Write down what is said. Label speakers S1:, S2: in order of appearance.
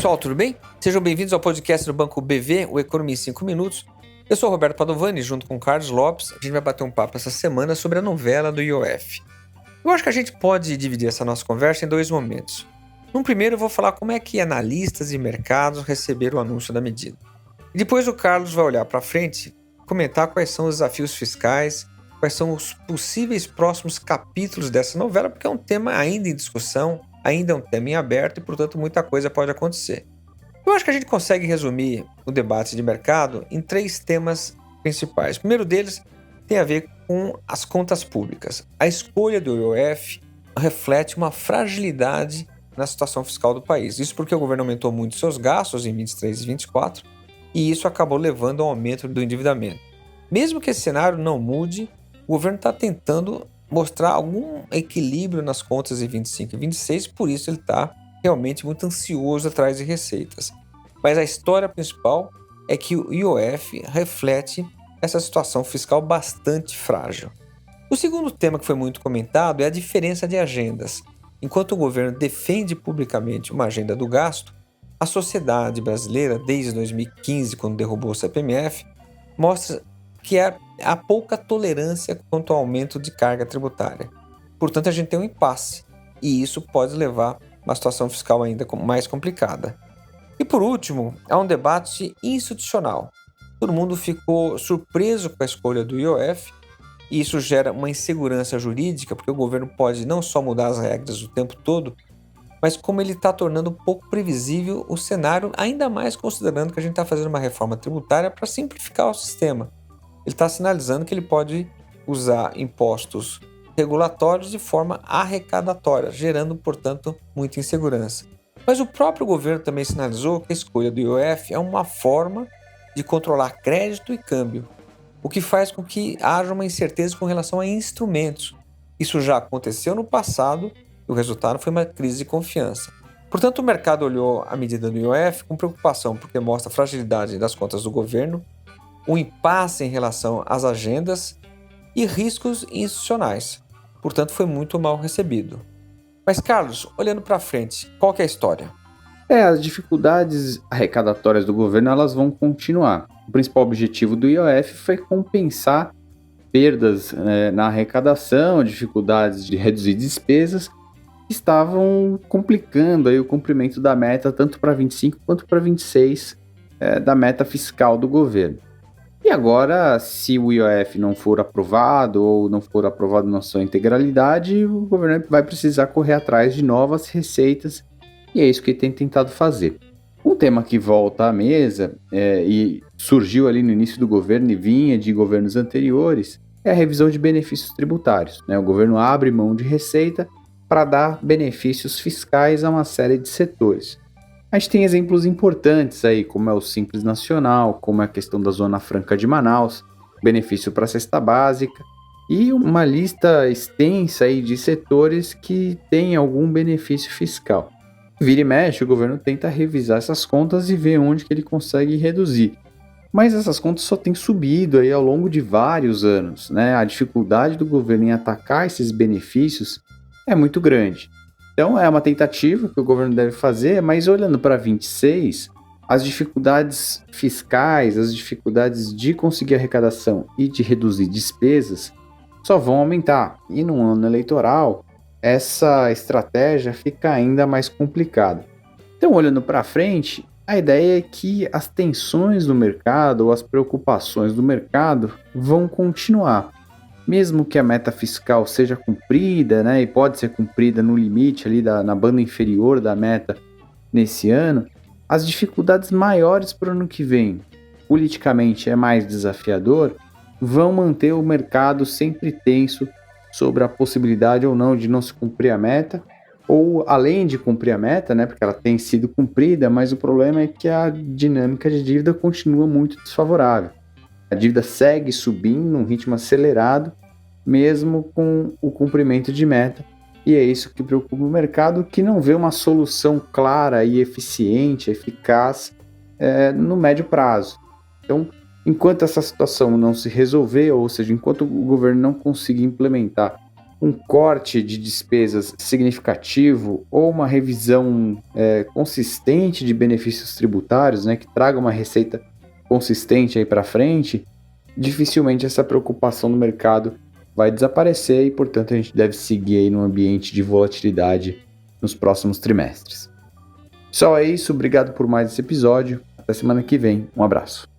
S1: pessoal, tudo bem? Sejam bem-vindos ao podcast do Banco BV, o Economia em 5 Minutos. Eu sou o Roberto Padovani, junto com o Carlos Lopes. A gente vai bater um papo essa semana sobre a novela do IOF. Eu acho que a gente pode dividir essa nossa conversa em dois momentos. No primeiro, eu vou falar como é que analistas e mercados receberam o anúncio da medida. E depois o Carlos vai olhar para frente e comentar quais são os desafios fiscais, quais são os possíveis próximos capítulos dessa novela, porque é um tema ainda em discussão, ainda é um tema em aberto e, portanto, muita coisa pode acontecer. Eu acho que a gente consegue resumir o debate de mercado em 3 temas principais. O primeiro deles tem a ver com as contas públicas. A escolha do IOF reflete uma fragilidade na situação fiscal do país. Isso porque o governo aumentou muito seus gastos em 23 e 24 e isso acabou levando ao aumento do endividamento. Mesmo que esse cenário não mude, o governo está tentando mostrar algum equilíbrio nas contas em 25 e 26, por isso ele está realmente muito ansioso atrás de receitas. Mas a história principal é que o IOF reflete essa situação fiscal bastante frágil. O segundo tema que foi muito comentado é a diferença de agendas. Enquanto o governo defende publicamente uma agenda do gasto, a sociedade brasileira, desde 2015, quando derrubou o CPMF, mostra que há pouca tolerância quanto ao aumento de carga tributária. Portanto, a gente tem um impasse, e isso pode levar a uma situação fiscal ainda mais complicada. E por último, há um debate institucional. Todo mundo ficou surpreso com a escolha do IOF, e isso gera uma insegurança jurídica, porque o governo pode não só mudar as regras o tempo todo, mas como ele está tornando um pouco previsível o cenário, ainda mais considerando que a gente está fazendo uma reforma tributária para simplificar o sistema. Ele está sinalizando que ele pode usar impostos regulatórios de forma arrecadatória, gerando, portanto, muita insegurança. Mas o próprio governo também sinalizou que a escolha do IOF é uma forma de controlar crédito e câmbio, o que faz com que haja uma incerteza com relação a instrumentos. Isso já aconteceu no passado e o resultado foi uma crise de confiança. Portanto, o mercado olhou a medida do IOF com preocupação, porque mostra a fragilidade das contas do governo, um impasse em relação às agendas e riscos institucionais. Portanto, foi muito mal recebido. Mas, Carlos, olhando para frente, qual que é a história?
S2: As dificuldades arrecadatórias do governo elas vão continuar. O principal objetivo do IOF foi compensar perdas na arrecadação, dificuldades de reduzir despesas, que estavam complicando aí o cumprimento da meta tanto para 25 quanto para 26 da meta fiscal do governo. E agora, se o IOF não for aprovado ou não for aprovado na sua integralidade, o governo vai precisar correr atrás de novas receitas e é isso que ele tem tentado fazer. Um tema que volta à mesa e surgiu ali no início do governo e vinha de governos anteriores é a revisão de benefícios tributários. O governo abre mão de receita para dar benefícios fiscais a uma série de setores. A gente tem exemplos importantes aí, como é o Simples Nacional, como é a questão da Zona Franca de Manaus, benefício para a cesta básica e uma lista extensa aí de setores que têm algum benefício fiscal. Vira e mexe, o governo tenta revisar essas contas e ver onde que ele consegue reduzir. Mas essas contas só têm subido aí ao longo de vários anos, A dificuldade do governo em atacar esses benefícios é muito grande. Então é uma tentativa que o governo deve fazer, mas olhando para 26, as dificuldades fiscais, as dificuldades de conseguir arrecadação e de reduzir despesas só vão aumentar. E no ano eleitoral, essa estratégia fica ainda mais complicada. Então, olhando para frente, a ideia é que as tensões do mercado ou as preocupações do mercado vão continuar. Mesmo que a meta fiscal seja cumprida, e pode ser cumprida no limite ali na banda inferior da meta nesse ano, as dificuldades maiores para o ano que vem, politicamente é mais desafiador, vão manter o mercado sempre tenso sobre a possibilidade ou não de não se cumprir a meta, ou além de cumprir a meta, porque ela tem sido cumprida, mas o problema é que a dinâmica de dívida continua muito desfavorável. A dívida segue subindo num ritmo acelerado, mesmo com o cumprimento de meta, e é isso que preocupa o mercado, que não vê uma solução clara e eficiente, eficaz no médio prazo. Então, enquanto essa situação não se resolver, ou seja, enquanto o governo não conseguir implementar um corte de despesas significativo ou uma revisão consistente de benefícios tributários, né, que traga uma receita consistente aí para frente, dificilmente essa preocupação do mercado vai desaparecer e, portanto, a gente deve seguir aí num ambiente de volatilidade nos próximos trimestres. Só é isso, obrigado por mais esse episódio. Até semana que vem, um abraço.